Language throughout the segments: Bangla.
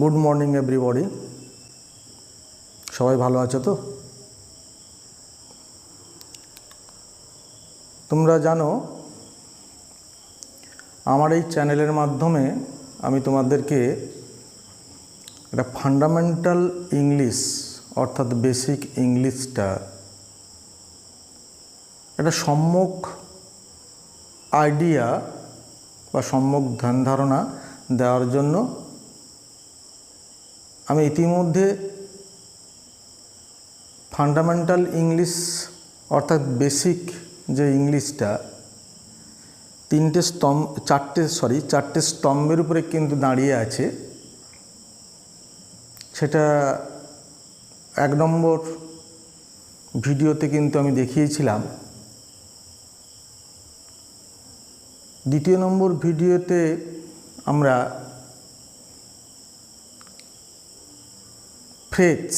Good morning everybody. সবাই ভালো আছো তো? তোমরা জানো আমার এই চ্যানেলের মাধ্যমে আমি তোমাদেরকে একটা ফান্ডামেন্টাল ইংলিশ অর্থাৎ বেসিক ইংলিশটা একটা সম্যক আইডিয়া বা সম্যক ধ্যান ধারণা দেওয়ার জন্য আমি ইতিমধ্যে ফান্ডামেন্টাল ইংলিশ অর্থাৎ বেসিক যে ইংলিশটা চারটে স্তম্ভের উপরে কিন্তু দাঁড়িয়ে আছে। সেটা 1 নম্বর ভিডিওতে কিন্তু আমি দেখিয়েছিলাম। 2 নম্বর ভিডিওতে আমরা ফ্রেজ,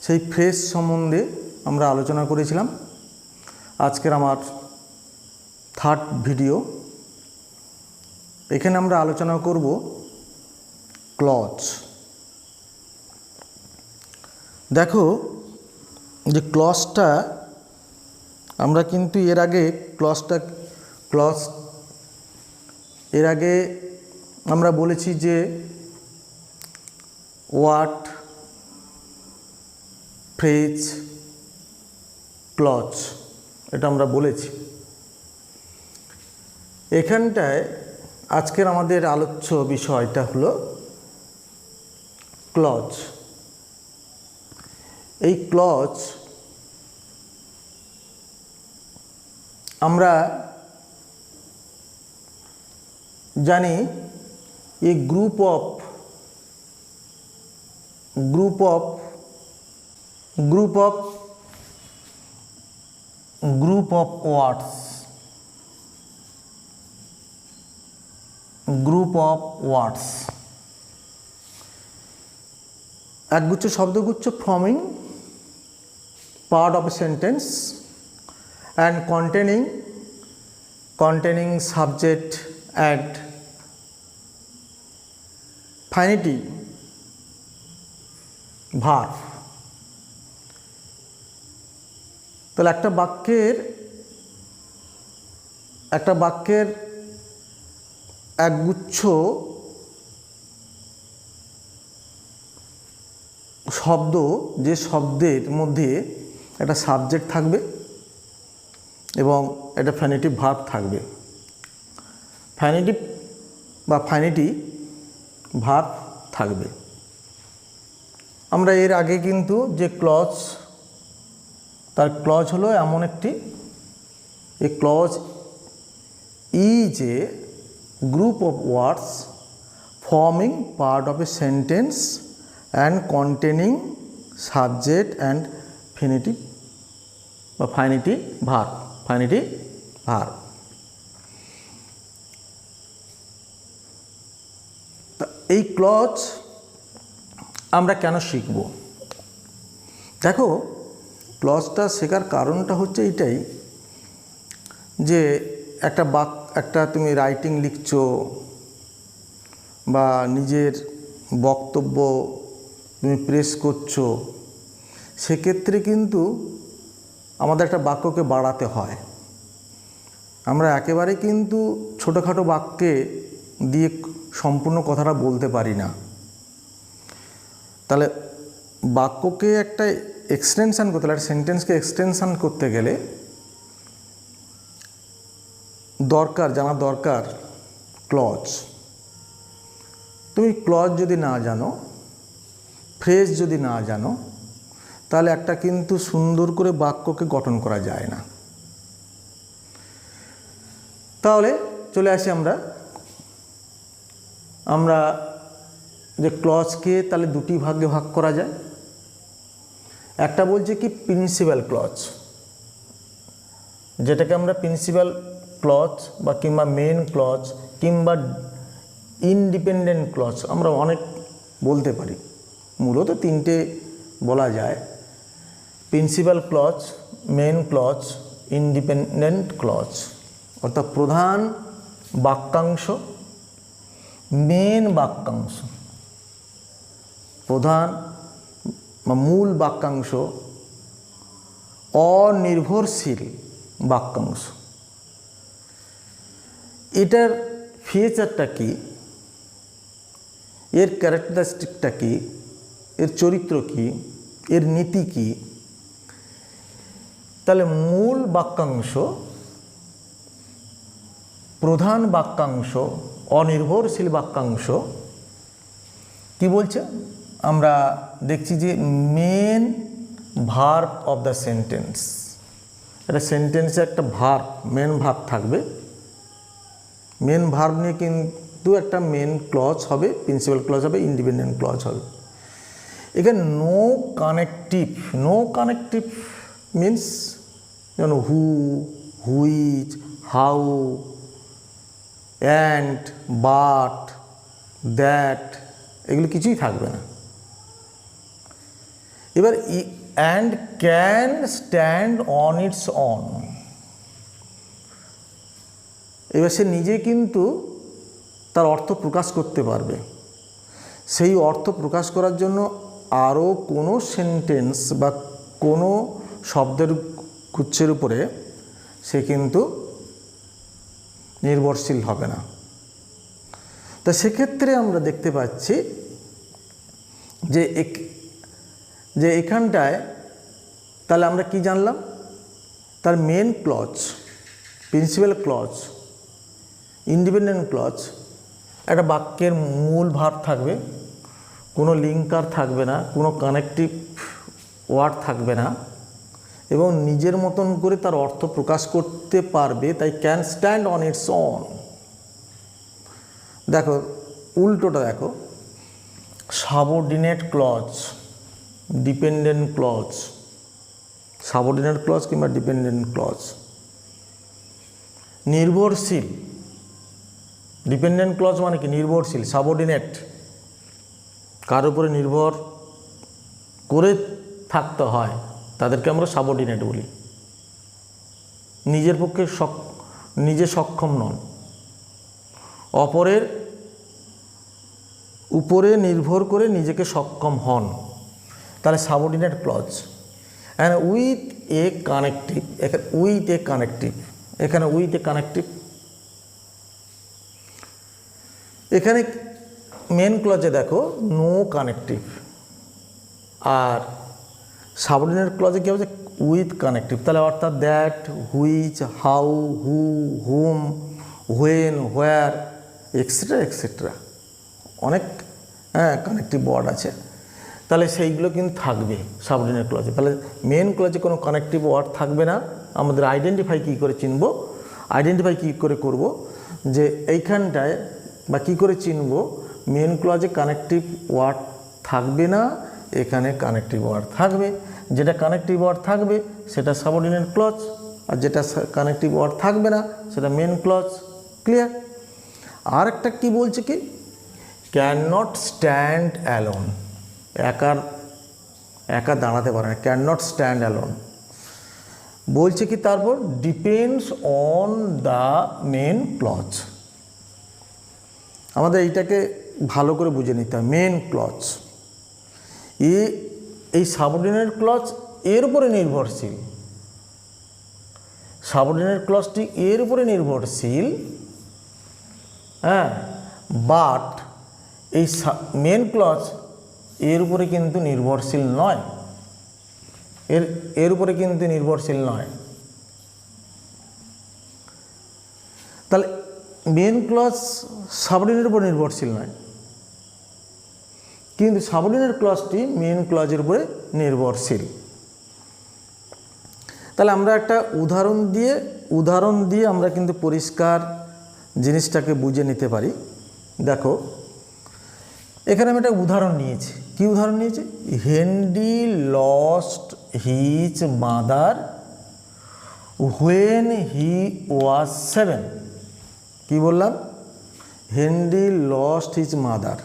সেই ফ্রেজ সম্বন্ধে আমরা আলোচনা করেছিলাম। আজকের আমার 3rd ভিডিও। এখানে আমরা আলোচনা করব ক্লজ। দেখো যে ক্লজটা আমরা কিন্তু এর আগে আমরা বলেছি যে ওয়ার্ড, ফ্রেজ, ক্লজ, এটা আমরা বলেছি। এখানটায় আজকের আমাদের আলোচ্য বিষয়টা হলো ক্লজ। এই ক্লজ আমরা জানি a group of words, একগুচ্ছ শব্দগুচ্ছ forming part of a sentence and containing subject and finity verb। তাহলে একটা বাক্যের একগুচ্ছ শব্দ, যে শব্দের মধ্যে একটা সাবজেক্ট থাকবে এবং একটা ফ্যানিটিভ ভার্ব থাকবে। ফাইনিটি ভার্ব থাকবে। আমরা এর আগে কিন্তু যে ক্লজ, তার ক্লজ হলো এমন একটি, এই clause is a group of words forming part of a sentence and containing subject and finitive বা ফাইনিটি ভার্ব। এই ক্লজ আমরা কেন শিখব? দেখো, ক্লজটা শেখার কারণটা হচ্ছে এইটাই যে একটা তুমি রাইটিং লিখছো বা নিজের বক্তব্য তুমি প্রেস করছো, সেক্ষেত্রে কিন্তু আমাদের একটা বাক্যকে বাড়াতে হয়। আমরা একেবারে কিন্তু ছোটোখাটো বাক্যে দিয়ে সম্পূর্ণ কথাটা বলতে পারি না। তাহলে বাক্যকে একটা এক্সটেনশান করতে গেলে, একটা সেন্টেন্সকে এক্সটেনশান করতে গেলে জানা দরকার ক্লজ। তুমি ক্লজ যদি না জানো, ফ্রেজ যদি না জানো, তাহলে একটা কিন্তু সুন্দর করে বাক্যকে গঠন করা যায় না। তাহলে চলে আসি আমরা যে ক্লজকে তাহলে 2টি ভাগে ভাগ করা যায়। একটা বলছে কি প্রিন্সিপাল ক্লজ, যেটাকে আমরা প্রিন্সিপাল ক্লজ বা কিংবা মেন ক্লজ কিংবা ইন্ডিপেন্ডেন্ট ক্লজ আমরা অনেক বলতে পারি। মূলত 3টে বলা যায়: principal clause, main clause, independent clause. অর্থাৎ প্রধান বাক্যাংশ মেন বাক্যাংশ, প্রধান বা মূল বাক্যাংশ, অনির্ভরশীল বাক্যাংশ। এটার ফিচারটা কি, এর ক্যারেক্টারিস্টিকটা কি, এর চরিত্র কি, এর নীতি কি? তাহলে মূল বাক্যাংশ, প্রধান বাক্যাংশ, অনির্ভরশীল বাক্যাংশ কি বলছে? আমরা দেখছি যে main verb of the sentence. এটা সেন্টেন্সে একটা ভার্ব, মেন ভার্ব থাকবে। মেন ভার্ব নিয়ে কিন্তু একটা মেন ক্লজ হবে, প্রিন্সিপাল ক্লজ হবে, ইন্ডিপেন্ডেন্ট ক্লজ হবে। এখানে no connective, no connective means যেন who, which, how, and, but, that, এগুলো কিছুই থাকবে না। এবার and can stand on its own, এবার সে নিজে কিন্তু তার অর্থ প্রকাশ করতে পারবে। সেই অর্থ প্রকাশ করার জন্য আরও কোনো সেন্টেন্স বা কোনো শব্দের গুচ্ছের উপরে সে কিন্তু নির্ভরশীল হবে না। তা সেক্ষেত্রে আমরা দেখতে পাচ্ছি যে এখানটায় তাহলে আমরা কি জানলাম? তার main clause, principal clause, independent clause, একটা বাক্যের মূল ভাব থাকবে, কোনো লিঙ্কার থাকবে না, কোনো কানেকটিভ ওয়ার্ড থাকবে না, এবং নিজের মতন করে তার অর্থ প্রকাশ করতে পারবে, তাই can stand on its own. দেখো উল্টোটা দেখো, subordinate clause, dependent clause, subordinate clause কিংবা ডিপেন্ডেন্ট ক্লজ। নির্ভরশীল, ডিপেন্ডেন্ট ক্লজ মানে কি? নির্ভরশীল। সাবঅর্ডিনেট কার উপরে নির্ভর করে থাকতে হয়, তাদেরকে আমরা সাবঅর্ডিনেট বলি। নিজের পক্ষে নিজে সক্ষম নন, অপরের উপরে নির্ভর করে নিজেকে সক্ষম হন, তাহলে subordinate clause. And with a connective, এখানে উইথ এ কানেকটিভ, এখানে উইথ এ কানেকটিভ। এখানে মেন ক্লজে দেখো নো কানেকটিভ, আর সাবঅর্ডিনেট ক্লজে কী হচ্ছে? With connective. তাহলে অর্থাৎ that, which, how, who, whom, when, where, etcetera etcetera, অনেক কানেকটিভ ওয়ার্ড আছে। তাহলে সেইগুলো কিন্তু থাকবে সাবঅর্ডিনেট ক্লজে। তাহলে মেন ক্লজে কোনো কানেকটিভ ওয়ার্ড থাকবে না। আমাদের আইডেন্টিফাই কী করে চিনব? আইডেন্টিফাই কী করে করব? যে এইখানটায় বা কী করে চিনব মেন ক্লজে কানেকটিভ ওয়ার্ড থাকবে না, এখানে কানেকটিভ ওয়ার্ড থাকবে। যেটা কানেকটিভ ওয়ার্ড থাকবে সেটা সাবঅর্ডিনেট ক্লজ, আর যেটা কানেকটিভ ওয়ার্ড থাকবে না সেটা মেন ক্লজ। ক্লিয়ার? আর একটা কী বলছে কি? ক্যান নট স্ট্যান্ড অ্যালোন, একা দাঁড়াতে পারে না, ক্যান নট স্ট্যান্ড অ্যালোন। বলছে কি তারপর? Depends on the main clause. আমাদের এইটাকে ভালো করে বুঝে নিতে হবে। মেন ক্লজ, এই সাবঅর্ডিনেট ক্লজ এর উপরে নির্ভরশীল, সাবঅর্ডিনেট ক্লজটি এর উপরে নির্ভরশীল, বাট এই মেন ক্লজ এর উপরে কিন্তু নির্ভরশীল নয়, এর উপরে কিন্তু নির্ভরশীল নয়। তাহলে মেন ক্লজ সাবঅর্ডিনেটের উপর নির্ভরশীল নয়, কিন্তু সাবঅর্ডিনেট ক্লজটি মেন ক্লজের উপরে নির্ভরশীল। তাহলে আমরা একটা উদাহরণ দিয়ে আমরা কিন্তু পরিষ্কার জিনিসটাকে বুঝে নিতে পারি। দেখো এখানে আমি একটা উদাহরণ নিয়েছি। কি উদাহরণ নিয়েছি? Henry lost his mother when he was 7। কি বললাম? Henry lost his mother,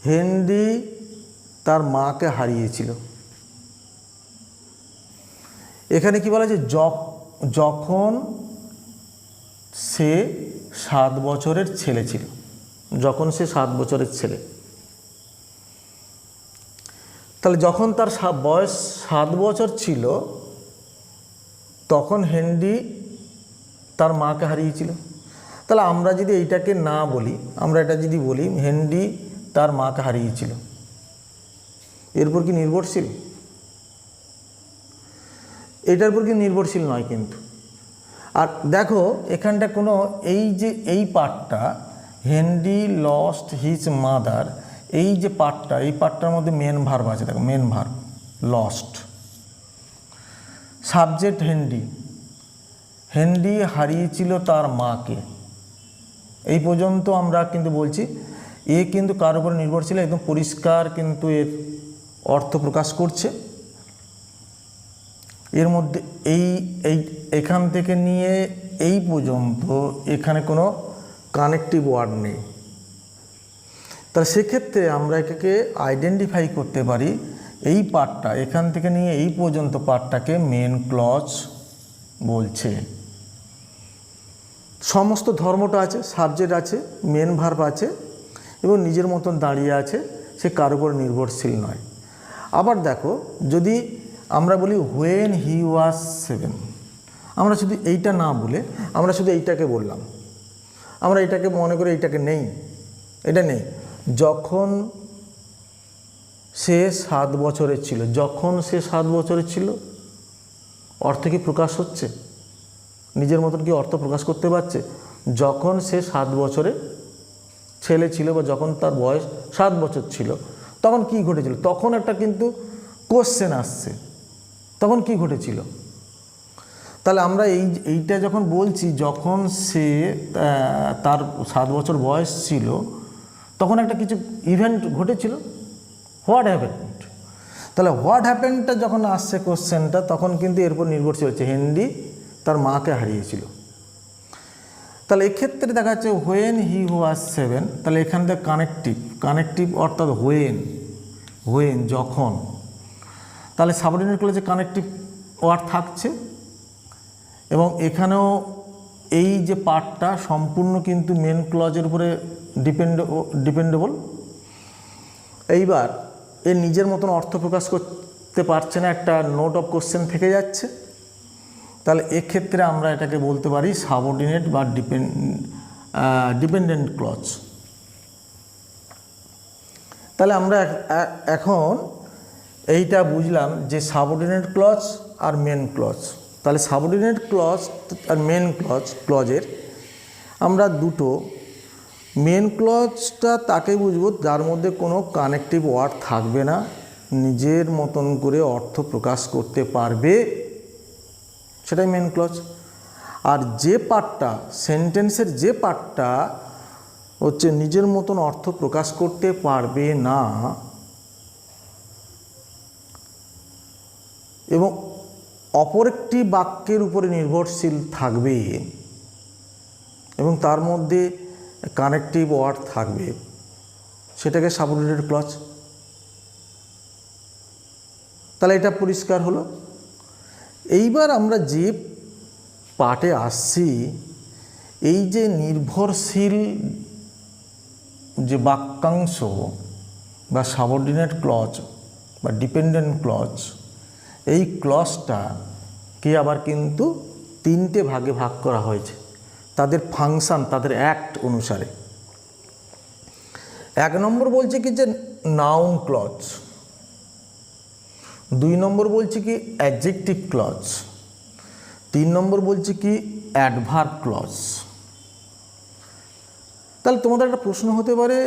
Henry তার মাকে হারিয়েছিল। এখানে কি বলা, যে যখন সে 7 বছরের ছেলে ছিল যখন সে 7 বছরের ছেলে। তাহলে যখন তার বয়স 7 বছর ছিল তখন হেনরি তার মাকে হারিয়েছিল। তাহলে আমরা যদি এইটাকে না বলি, আমরা এটা যদি বলি হেনরি তার মাকে হারিয়েছিল, এরপর কি নির্ভরশীল? এটার উপর কি নির্ভরশীল নয় কিন্তু। আর দেখো এখানটা কোনো এই যে এই পার্টটা হেনরি লস্ট হিজ মাদার, এই যে পার্টটা, এই পার্টটার মধ্যে মেন ভার্ব আছে। দেখো main verb lost, subject Henry, Henry হারিয়েছিল তার মাকে। এই পর্যন্ত আমরা কিন্তু বলছি এ কিন্তু কার উপরে নির্ভরশীল, একদম পরিষ্কার কিন্তু এর অর্থ প্রকাশ করছে। এর মধ্যে এখান থেকে নিয়ে এই পর্যন্ত এখানে কোনো কানেক্টিভ ওয়ার্ড নেই। তাহলে সেক্ষেত্রে আমরা এটাকে আইডেন্টিফাই করতে পারি এই পার্টটা, এখান থেকে নিয়ে এই পর্যন্ত পার্টটাকে মেন ক্লজ বলছে। সমস্ত ধর্মটা আছে, সাবজেক্ট আছে, মেন ভার্ব আছে এবং নিজের মতন দাঁড়িয়ে আছে, সে কার উপর নির্ভরশীল নয়। আবার দেখো যদি আমরা বলি হোয়েন হি ওয়াজ 7, আমরা শুধু এইটা না বলে আমরা শুধু এইটাকে বললাম, আমরা এটাকে মনে করি এইটাকে নেই, এটা নেই। যখন সে 7 বছরের ছিল, যখন সে 7 বছরের ছিল, অর্থ কি প্রকাশ হচ্ছে? নিজের মতন কি অর্থ প্রকাশ করতে পারছে? যখন সে 7 বছরের ছেলে ছিল বা যখন তার বয়স 7 বছর ছিল তখন কি ঘটেছিল? তখন একটা কিন্তু কোশ্চেন আসছে, তখন কি ঘটেছিল? তাহলে আমরা এইটা যখন বলছি যখন সে তার 7 বছর বয়স ছিল তখন একটা কিছু ইভেন্ট ঘটেছিল, হোয়াট হ্যাপেন্ড। তাহলে হোয়াট হ্যাপেন্ডটা যখন আসছে কোশ্চেনটা তখন কিন্তু এরপর নির্ভরশীল হচ্ছে হেনরি তার মাকে হারিয়েছিল। তাহলে এক্ষেত্রে দেখা যাচ্ছে হোয়েন হি ওয়াজ 7, তাহলে এখান থেকে কানেকটিভ অর্থাৎ হোয়েন যখন, তাহলে সাবঅর্ডিনেট ক্লজে কানেকটিভ ওয়ার্ড থাকছে এবং এখানেও এই যে পার্টটা সম্পূর্ণ কিন্তু মেন ক্লজের উপরে ডিপেন্ডেবল। এইবার এর নিজের মতন অর্থ প্রকাশ করতে পারছে না, একটা নোট অফ কোশ্চেন থেকে যাচ্ছে। তাহলে এক্ষেত্রে আমরা এটাকে বলতে পারি সাবঅর্ডিনেট বা ডিপেন্ডেন্ট ক্লজ। তাহলে আমরা এখন এইটা বুঝলাম যে সাবঅর্ডিনেট ক্লজ আর মেন ক্লজ। তাহলে সাবঅর্ডিনেট ক্লজ আর মেন ক্লজের আমরা দুটো, মেন ক্লজটা তাকে বুঝবো যার মধ্যে কোনো কানেকটিভ ওয়ার্ড থাকবে না, নিজের মতন করে অর্থ প্রকাশ করতে পারবে, সেটাই মেন ক্লজ। আর যে পার্টটা, সেন্টেন্সের যে পার্টটা হচ্ছে নিজের মতন অর্থ প্রকাশ করতে পারবে না এবং অপর একটি বাক্যের উপরে নির্ভরশীল থাকবে এবং তার মধ্যে কানেকটিভ ওয়ার্ড থাকবে, সেটাকে সাবঅর্ডিনেট ক্লজ। তাহলে এটা পরিষ্কার হলো। এইবার আমরা যে পার্টে আসছি, এই যে নির্ভরশীল যে বাক্যাংশ বা সাবঅর্ডিনেট ক্লজ বা ডিপেন্ডেন্ট ক্লজ, এই ক্লজটাকে আবার কিন্তু 3টে ভাগে ভাগ করা হয়েছে তাদের ফাংশন, তাদের অ্যাক্ট অনুসারে। 1 নম্বর বলছে কি যে নাউন ক্লজ, 2 নম্বর বলছে কি অ্যাডজেক্টিভ ক্লজ, 3 নম্বর বলছে কি অ্যাডভার্ব ক্লজ। তাহলে তোমাদের একটা প্রশ্ন হতে পারে,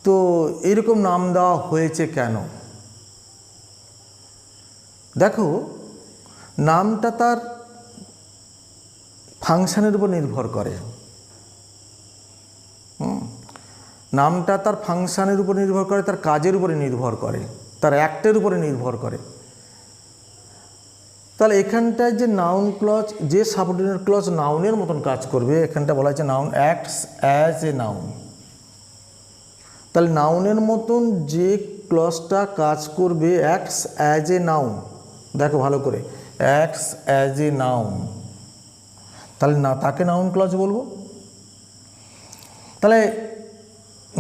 তো এরকম নাম দেওয়া হয়েছে কেন? দেখো নামটা তার ফাংশনের উপর নির্ভর করে, নামটা তার ফাংশনের উপর নির্ভর করে, তার কাজের উপরে নির্ভর করে, তার অ্যাক্টের উপরে নির্ভর করে। তাহলে এখানটায় যে নাউন ক্লজ, যে সাবঅর্ডিনেট ক্লজ নাউনের মতন কাজ করবে, এখানটা বলা হচ্ছে noun acts as a noun. তাহলে নাউনের মতন যে ক্লজটা কাজ করবে অ্যাক্টস অ্যাজ এ নাউন, দেখো ভালো করে, অ্যাক্টস অ্যাজ এ নাউন, তাহলে না তাকে নাউন ক্লজ বলবো। তাহলে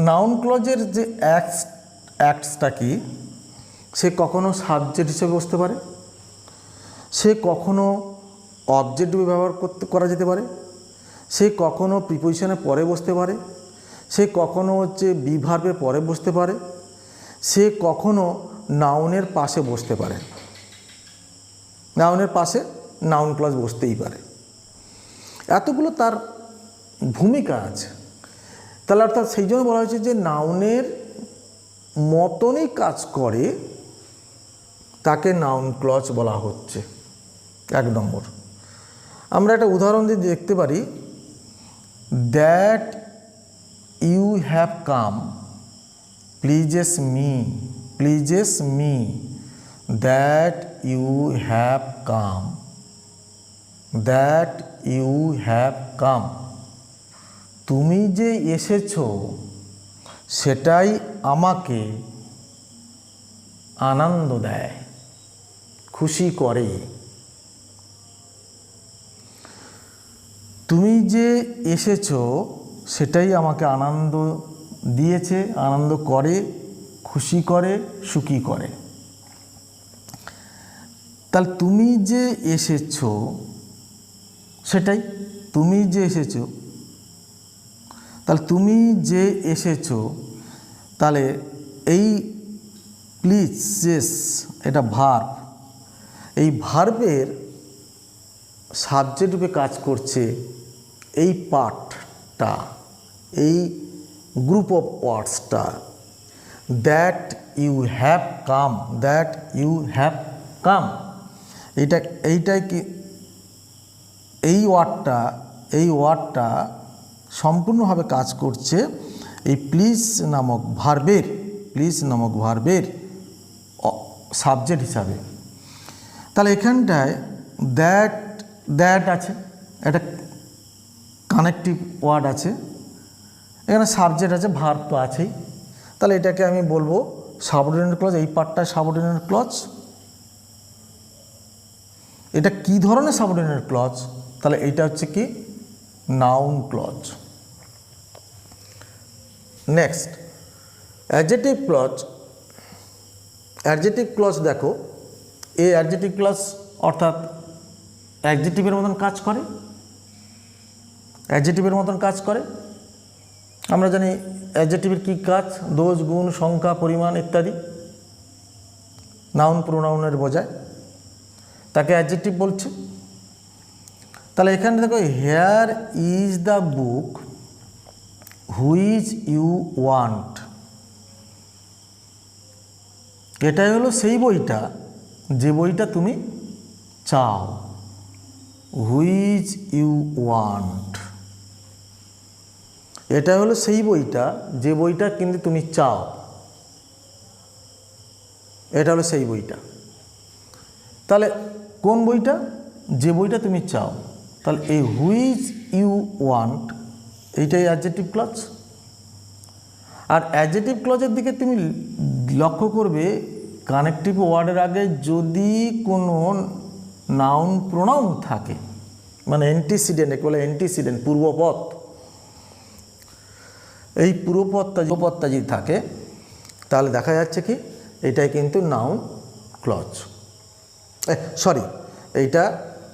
নাউন ক্লজের যে অ্যাক্টসটা কি, সে কখনো সাবজেক্ট হিসেবে বসতে পারে, সে কখনো অবজেক্ট ব্যবহার করা যেতে পারে, সে কখনো প্রিপোজিশনের পরে বসতে পারে, সে কখনো বি ভার্বের পরে বসতে পারে, সে কখনো নাউনের পাশে বসতে পারে। নাউনের পাশে নাউন ক্লজ বসতেই পারে। এতগুলো তার ভূমিকা আছে। তাহলে অর্থাৎ সেই জন্য বলা হয়েছে যে নাউনের মতনই কাজ করে, তাকে নাউন ক্লজ বলা হচ্ছে। 1 নম্বর, আমরা একটা উদাহরণ দিয়ে দেখতে পারি, that you have come pleases me, that you have come, that you have come, তুমি যে এসেছো সেটাই আমাকে আনন্দ দেয়, খুশি করে। তুমি যে এসেছো সেটাই আমাকে আনন্দ দিয়েছে, আনন্দ করে, খুশি করে, সুখী করে। তাহলে তুমি যে এসেছো সেটাই, তুমি যে এসেছো, তাহলে তুমি যে এসেছো, তাহলে এই প্লিজেস এটা ভার্ব, এই ভার্বের সাবজেক্ট রূপে কাজ করছে এই পার্টটা, এই গ্রুপ অফ ওয়ার্ডসটা, that you have come, that you have come, এইটাই কি, এই ওয়ার্ডটা সম্পূর্ণভাবে কাজ করছে এই প্লিজ নামক ভার্বের সাবজেক্ট হিসাবে। তাহলে এখানটায় দ্যাট আছে, একটা কানেক্টিভ ওয়ার্ড আছে, এখানে সাবজেক্ট আছে, ভার্ব তো আছেই। তাহলে এটাকে আমি বলবো সাবঅর্ডিনেট ক্লজ, এই পার্টটা সাবঅর্ডিনেট ক্লজ। এটা কি ধরনের সাবঅর্ডিনেট ক্লজ? তাহলে এটা হচ্ছে কি, noun clause. Next, adjective clause. Adjective clause দেখো, এই অ্যাডজেক্টিভ ক্লজ অর্থাৎ অ্যাডজেক্টিভের মতন কাজ করে, অ্যাডজেক্টিভের মতন কাজ করে। আমরা জানি অ্যাডজেক্টিভের কী কাজ, দোষ, গুণ, সংখ্যা, পরিমাণ ইত্যাদি নাউন প্রোনাউনের বোঝায়, তাকে অ্যাডজেক্টিভ বলছে। তাহলে এখানে দেখো, here is the book which you want, এটাই হলো সেই বইটা যে বইটা তুমি চাও, হুইচ ইউ ওয়ান্ট, এটা হলো সেই বইটা যে বইটা কিন্তু তুমি চাও, এটা হলো সেই বইটা। তাহলে কোন বইটা? যে বইটা তুমি চাও। তাহলে এই হুইচ ইউ ওয়ান্ট এইটাই অ্যাডজেক্টিভ ক্লজ। আর অ্যাডজেক্টিভ ক্লজের দিকে তুমি লক্ষ্য করবে, কানেক্টিভ ওয়ার্ডের আগে যদি কোনো নাউন প্রোনাউন থাকে, মানে অ্যান্টিসিডেন্ট, একে বলে অ্যান্টিসিডেন্ট, পূর্বপদ, এই পূর্বপদটা যদি থাকে তাহলে দেখা যাচ্ছে কি এটাই কিন্তু নাউন ক্লজ, এইটা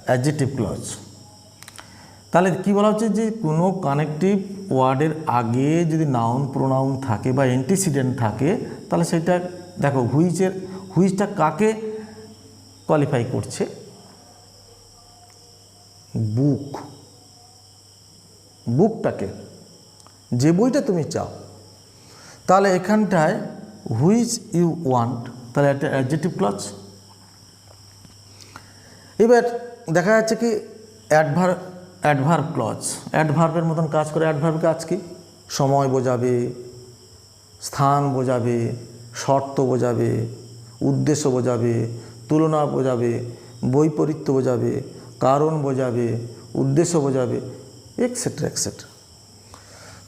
অ্যাডজেক্টিভ ক্লজ। তাহলে কি বলা হচ্ছে যে কোনো কানেক্টিভ ওয়ার্ডের আগে যদি নাউন প্রোনাউন থাকে বা অ্যান্টিসিডেন্ট থাকে, তাহলে সেটা দেখো হুইচটা কাকে কোয়ালিফাই করছে? বুকটাকে, যে বইটা তুমি চাও। তাহলে এখানটায় হুইচ ইউ ওয়ান্ট, তাহলে একটা অ্যাডজেক্টিভ ক্লজ। এবার দেখা যাচ্ছে কি অ্যাডভার্ব ক্লজ, অ্যাডভার্বের মতন কাজ করে। অ্যাডভার্ব কাজ কি? সময় বোঝাবে, স্থান বোঝাবে, শর্ত বোঝাবে, উদ্দেশ্য বোঝাবে, তুলনা বোঝাবে, বৈপরীত্য বোঝাবে, কারণ বোঝাবে, উদ্দেশ্য বোঝাবে, এক্সেট্রা এক্সেট্রা।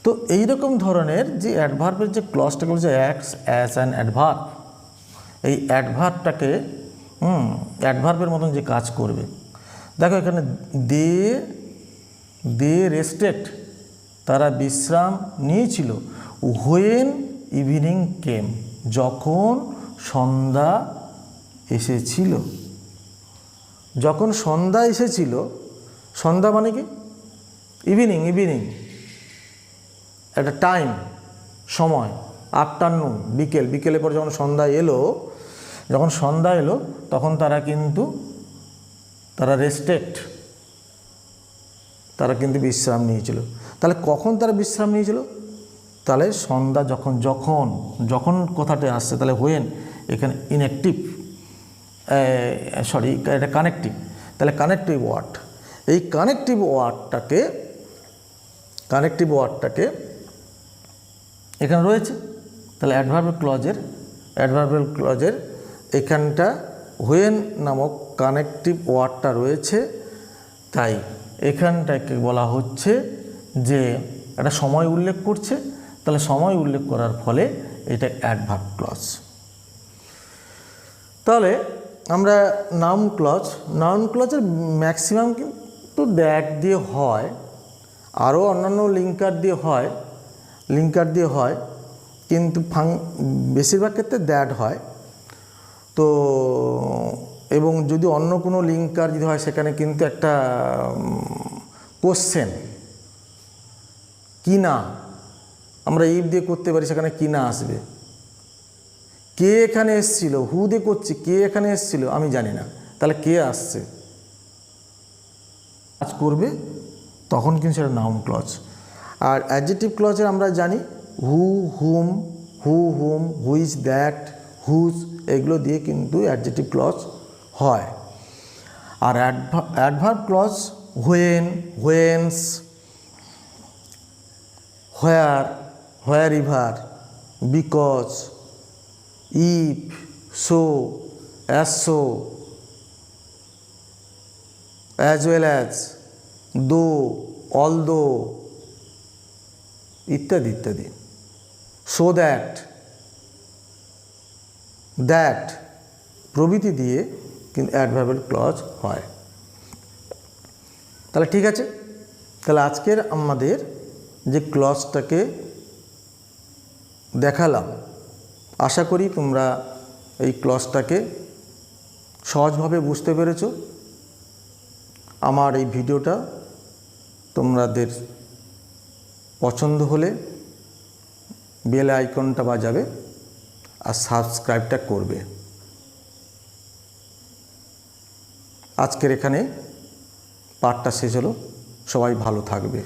তো এইরকম ধরনের যে অ্যাডভার্বের যে ক্লজটাকে বলছে অ্যাক্টস অ্যাজ অ্যান অ্যাডভার্ব, এই অ্যাডভার্বটাকে অ্যাডভার্বের মতন যে কাজ করবে। দেখো এখানে দে রেস্টেড, তারা বিশ্রাম নিয়েছিল হোয়েন ইভিনিং কেম, যখন সন্ধ্যা এসেছিল। যখন সন্ধ্যা এসেছিল, সন্ধ্যা মানে কি? ইভিনিং, ইভিনিং একটা টাইম, সময়, আফটারনুন, বিকেল, বিকেলের পর যখন সন্ধ্যা এলো, যখন সন্ধ্যা এলো তখন তারা কিন্তু রেস্টেড, তারা কিন্তু বিশ্রাম নিয়েছিল। তাহলে কখন তারা বিশ্রাম নিয়েছিল? তাহলে সন্ধ্যা যখন, যখন যখন কথাটা আসছে, তাহলে হোয়েন এখানে ইনঅ্যাক্টিভ, সরি এটা কানেক্টিভ, তাহলে কানেক্টিভ ওয়ার্ড, এই কানেক্টিভ ওয়ার্ডটাকে এখানে রয়েছে। তাহলে অ্যাডভার্বিয়াল ক্লজের এখানটা হোয়েন নামক কানেক্টিভ ওয়ার্ডটা রয়েছে, তাই এখানটাকে বলা হচ্ছে যে একটা সময় উল্লেখ করছে। তাহলে সময় উল্লেখ করার ফলে এটা অ্যাডভার্ব ক্লজ। তাহলে আমরা নাউন ক্লজের ম্যাক্সিমাম কিন্তু দ্যাট দিয়ে হয়, আরও অন্যান্য লিঙ্কার দিয়ে হয়, কিন্তু বেশিরভাগ ক্ষেত্রে দ্যাট হয়। তো এবং যদি অন্য কোনো লিঙ্কার যদি হয়, সেখানে কিন্তু একটা কোশ্চেন, কি না, আমরা ইফ দিয়ে করতে পারি, সেখানে কি না আসবে। কে এখানে এসছিল, হু দিয়ে করছি, কে এখানে এসছিল আমি জানি না, তাহলে কে আসছে কাজ করবে, তখন কিন্তু সেটা নাউন ক্লজ। আর অ্যাডজেক্টিভ ক্লজের আমরা জানি who, whom, which, that, whose, এগুলো দিয়ে কিন্তু অ্যাডজেক্টিভ ক্লজ হয়। আর adverb clause when, whence, wherever, because, if, so, as so, as well as, though, although, ইত্যাদি ইত্যাদি। সো দ্যাট প্রভৃতি দিয়ে কিন্তু অ্যাডভার্বিয়াল ক্লজ হয়। তাহলে ঠিক আছে, তাহলে আজকের আমাদের যে ক্লজটাকে দেখালাম, আশা করি তোমরা এই ক্লজটাকে সহজভাবে বুঝতে পেরেছো। আমার এই ভিডিওটা তোমাদের পছন্দ হলে বেল আইকনটা বাজাবে আর সাবস্ক্রাইবটা করবে। আজকের এখানে পাঠটা শেষ হলো, সবাই ভালো থাকবে।